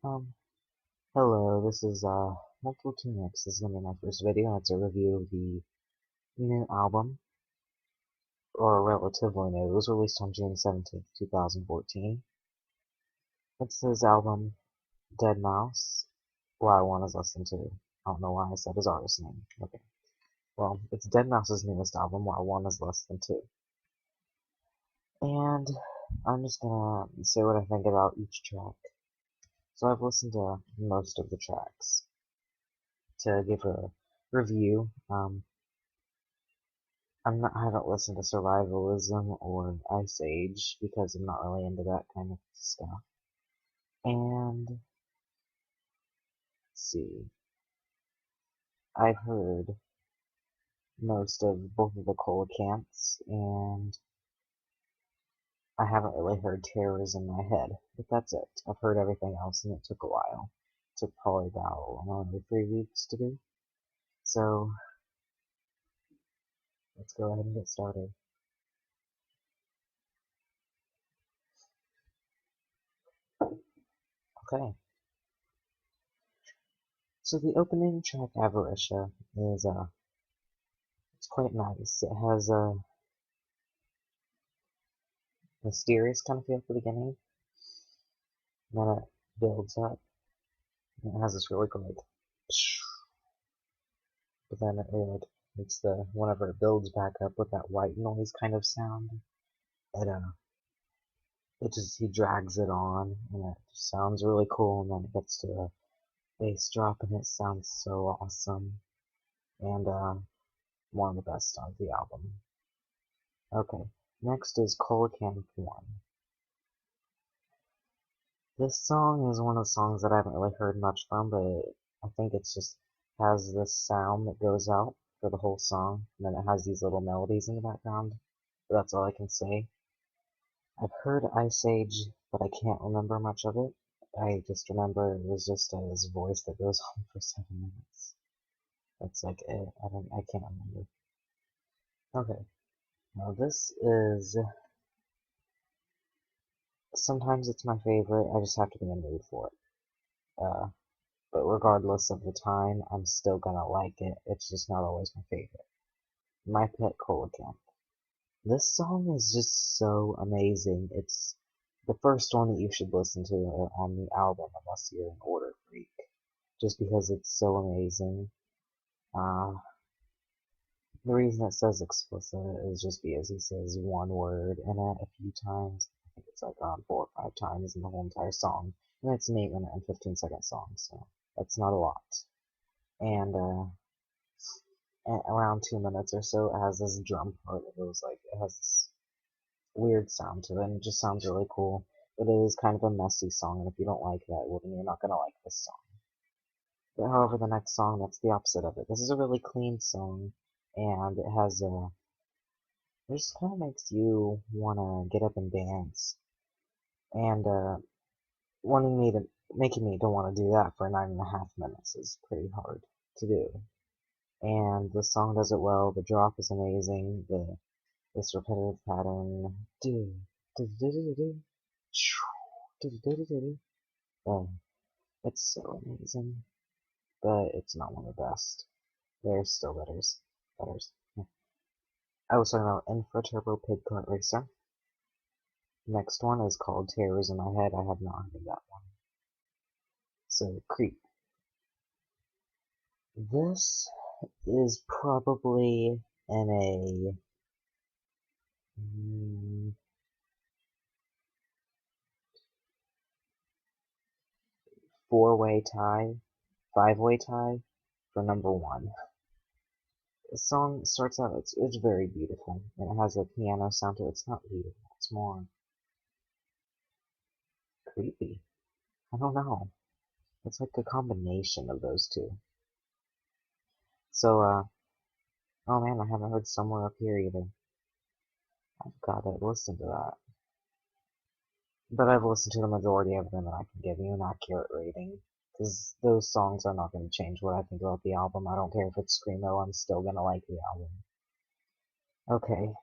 Um, Hello, this is Multiple Tunics. This is gonna be my first video, and it's a review of the new album, or relatively new. It was released on June 17th, 2014. It's his album, deadmau5, why one is listened to. I don't know why I said his artist name. Okay. Well, it's deadmau5's newest album, why one is less than two. And I'm just gonna say what I think about each track. So I've listened to most of the tracks to give a review. I haven't listened to survivalism or Ice Age because I'm not really into that kind of stuff. And let's see, I've heard most of both of the Cola Camps, and I haven't really heard Terrors in My Head, but that's it. I've heard everything else, and it took a while. It took probably about, I don't know, 3 weeks to do. So let's go ahead and get started. Okay. So the opening track, Avaricia, is it's quite nice. It has a mysterious kind of feel at the beginning, and then it builds up, and it has this really great, but then it like makes the whenever it builds back up with that white noise kind of sound, it just he drags it on, and it just sounds really cool, and then it gets to a bass drop, and it sounds so awesome, and one of the best on the album. Okay, next is Camp 1. This song is one of the songs that I haven't really heard much from, but I think it's just has this sound that goes out for the whole song, and then it has these little melodies in the background. But that's all I can say. I've heard Ice Age, but I can't remember much of it. I just remember it was just his voice that goes on for 7 minutes. That's like it. I can't remember. Okay, now this is sometimes it's my favorite. I just have to be in the mood for it. But regardless of the time, I'm still gonna like it. It's just not always my favorite. My Pet Cola Camp. This song is just so amazing. It's the first one that you should listen to on the album unless you're an order freak. Just because it's so amazing. Uh, the reason it says explicit is just because he says one word in it a few times. I think it's like around 4 or 5 times in the whole entire song. And it's an 8 minute and 15-second song, so that's not a lot. And around 2 minutes or so, it has this drum part that goes like, it has this weird sound to it, and it just sounds really cool. But it is kind of a messy song, and if you don't like that, well, then you're not gonna like this song. But however, the next song, that's the opposite of it. This is a really clean song, and it has a, it just kind of makes you wanna get up and dance, and making me don't want to do that for 9.5 minutes is pretty hard to do. And the song does it well. The drop is amazing. This repetitive pattern, do do do do do do do do do do. It's so amazing, but it's not one of the best. There's still betters. I was talking about Infra Turbo Pig Kart Racer. Next one is called Terrors in My Head. I have not heard of that one. So Creep. This is probably in a four-way tie, five-way tie for number one. The song starts out, it's very beautiful, and it has a piano sound to it. It's not beautiful, it's more creepy. I don't know. It's like a combination of those two. So, oh man, I haven't heard Somewhere Up Here either. I've got to listen to that. But I've listened to the majority of them, and I can give you an accurate rating. Because those songs are not going to change what I think about the album. I don't care if it's Screamo, I'm still going to like the album. Okay,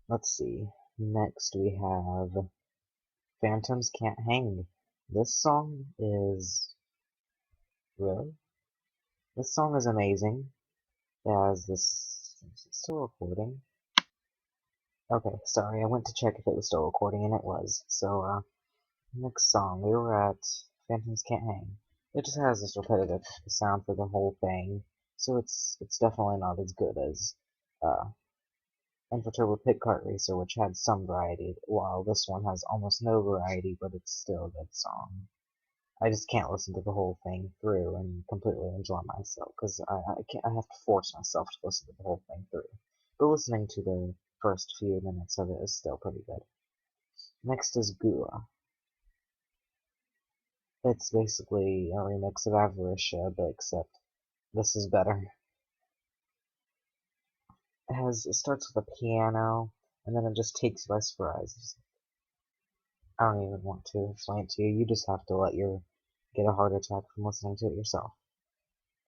let's see. Next we have Phantoms Can't Hang. This song is... really? This song is amazing. It has this... is it still recording? Okay, sorry, I went to check if it was still recording, and it was. So, next song, we were at Phantoms Can't Hang. It just has this repetitive sound for the whole thing, so it's definitely not as good as, Turbo Pit Kart Racer, which had some variety, while this one has almost no variety, but it's still a good song. I just can't listen to the whole thing through and completely enjoy myself, because I have to force myself to listen to the whole thing through. But listening to the first few minutes of it is still pretty good. Next is Gua. It's basically a remix of Avaricia, but except this is better. It starts with a piano, and then it just takes you by surprise. I don't even want to explain it to you. You just have to get a heart attack from listening to it yourself.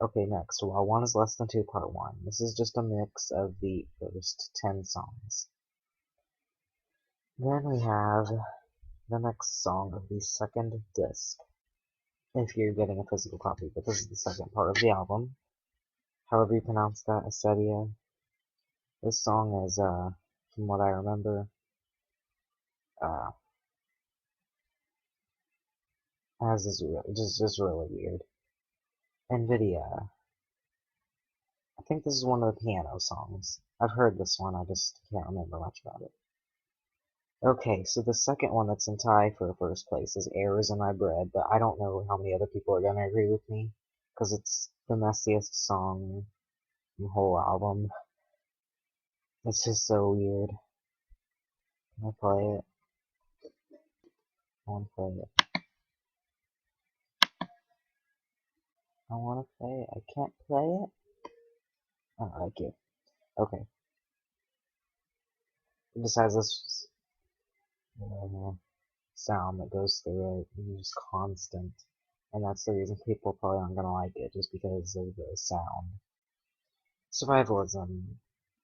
Okay, next. While 1 is less than 2, part 1. This is just a mix of the first 10 songs. Then we have the next song of the second disc, if you're getting a physical copy, but this is the second part of the album. However you pronounce that, Acedia. This song is, from what I remember, has this just really weird. NVIDIA. I think this is one of the piano songs. I've heard this one, I just can't remember much about it. Okay, so the second one that's in tie for first place is Errors in My Bread, but I don't know how many other people are gonna agree with me, because it's the messiest song in the whole album. It's just so weird. Can I play it? I wanna play it. I wanna play it. I can't play it? Oh, I like it. Okay. It just has this sound that goes through it, and it's just constant. And that's the reason people probably aren't gonna like it, just because of the sound. Survivalism.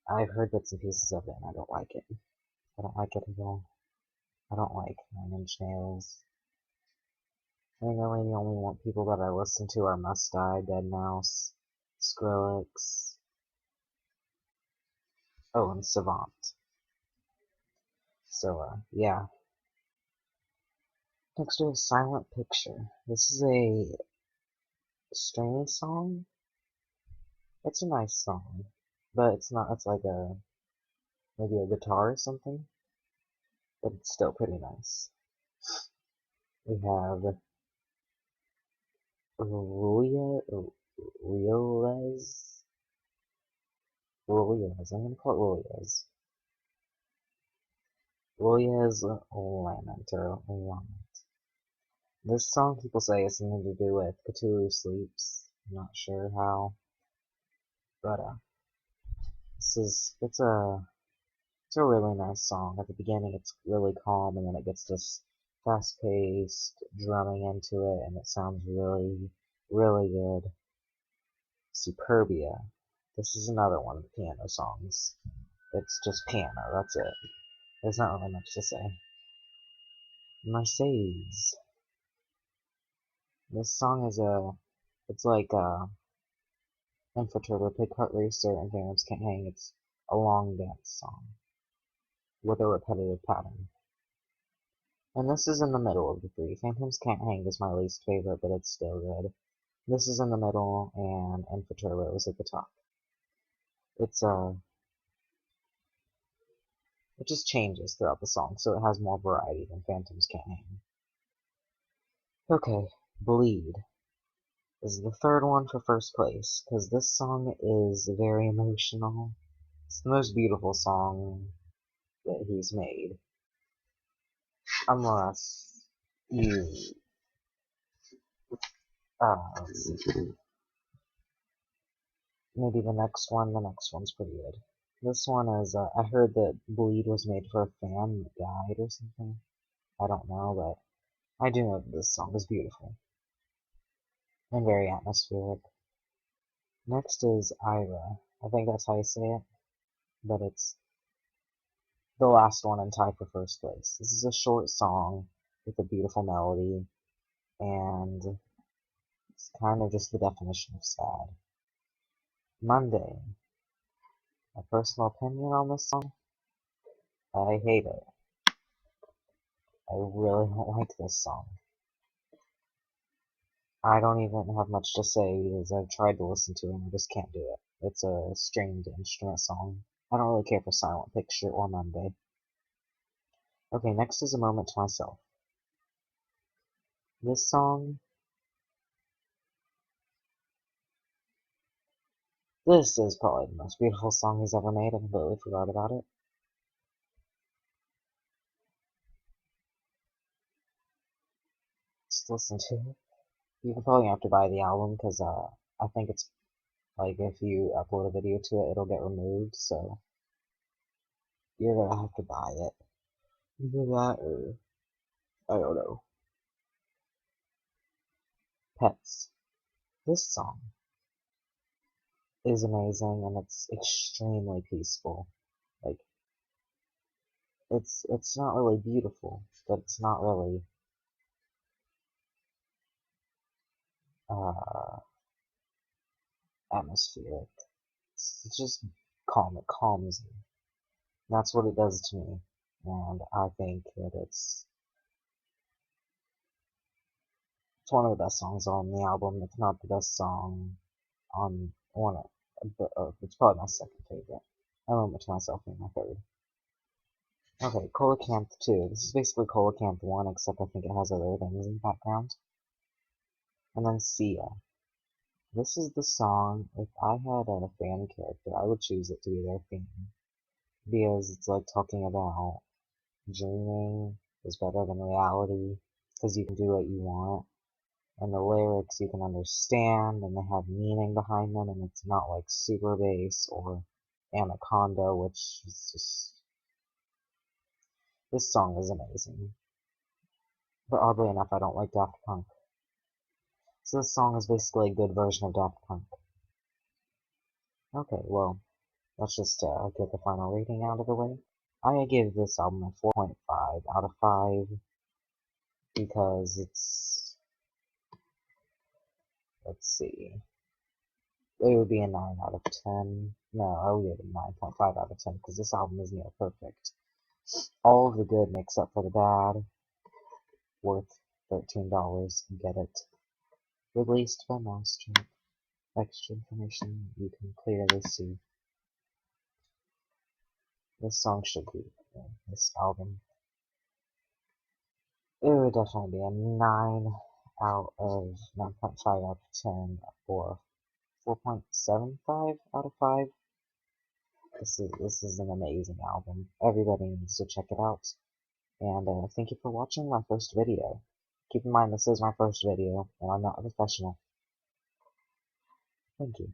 I've heard bits and pieces of it, and I don't like it. I don't like it at all. I don't like Nine Inch Nails. I think I really only want people that I listen to are Must Die, deadmau5, Skrillex, oh, and Savant. So, yeah. Next we have Silent Picture. This is a string song. It's a nice song, but it's not, it's like maybe a guitar or something, but it's still pretty nice. We have Ruiz. I'm gonna call it Ruiz. Ruiz Lament. This song people say has something to do with Cthulhu Sleeps. I'm not sure how, but it's a really nice song. At the beginning it's really calm, and then it gets this fast-paced drumming into it, and it sounds really, really good. Superbia. This is another one of the piano songs. It's just piano, that's it. There's not really much to say. Mercedes. This song is it's like, Turbo Pit Kart Racer and Phantoms Can't Hang. It's a long dance song with a repetitive pattern. And this is in the middle of the three. Phantoms Can't Hang is my least favorite, but it's still good. This is in the middle, and Turbo is at the top. It's, it just changes throughout the song, so it has more variety than Phantoms Can't Hang. Okay, Bleed is the third one for first place, because this song is very emotional. It's the most beautiful song that he's made. Unless you, let's see. Maybe the next one's pretty good. This one is, I heard that Bleed was made for a fan that died or something. I don't know, but I do know that this song is beautiful. And very atmospheric. Next is Ira. I think that's how you say it. But it's the last one in tie for first place. This is a short song with a beautiful melody. and it's kind of just the definition of sad. Monday. My personal opinion on this song? I hate it. I really don't like this song. I don't even have much to say because I've tried to listen to it and I just can't do it. It's a stringed instrument song. I don't really care for Silent Picture or Monday. Okay, next is A Moment to Myself. This song... This is probably the most beautiful song he's ever made. I completely forgot about it. Just listen to it. You can probably have to buy the album because I think it's like if you upload a video to it, it'll get removed. So you're gonna have to buy it. Either that or I don't know. Pets. This song is amazing and it's extremely peaceful. Like it's not really beautiful, but it's not really uh atmospheric. It's just calm. It calms me. That's what it does to me, and I think that it's one of the best songs on the album, if not the best song on one of, it's probably my second favorite. I Moment to Myself being my third. Okay, Coelacanth 2. This is basically Coelacanth 1, except I think it has other things in the background. And then Sia. This is the song, if I had a fan character, I would choose it to be their theme. Because it's like talking about dreaming is better than reality, because you can do what you want. And the lyrics you can understand, and they have meaning behind them, and it's not like Super Bass or Anaconda, which is just... This song is amazing. But oddly enough, I don't like Daft Punk. So this song is basically a good version of Daft Punk. Okay, well, let's just get the final rating out of the way. I give this album a 4.5 out of 5 because it's... Let's see. It would be a 9 out of 10. No, I would give it a 9.5 out of 10 because this album is near perfect. All of the good makes up for the bad. Worth $13. Get it. Released by Master. Extra information you can clearly see. This song should be in this album. It would definitely be a 9 out of 9.5 out of 10 or 4.75 out of 5. This is an amazing album. Everybody needs to check it out. And thank you for watching my first video. Keep in mind this is my first video, and I'm not a professional. Thank you.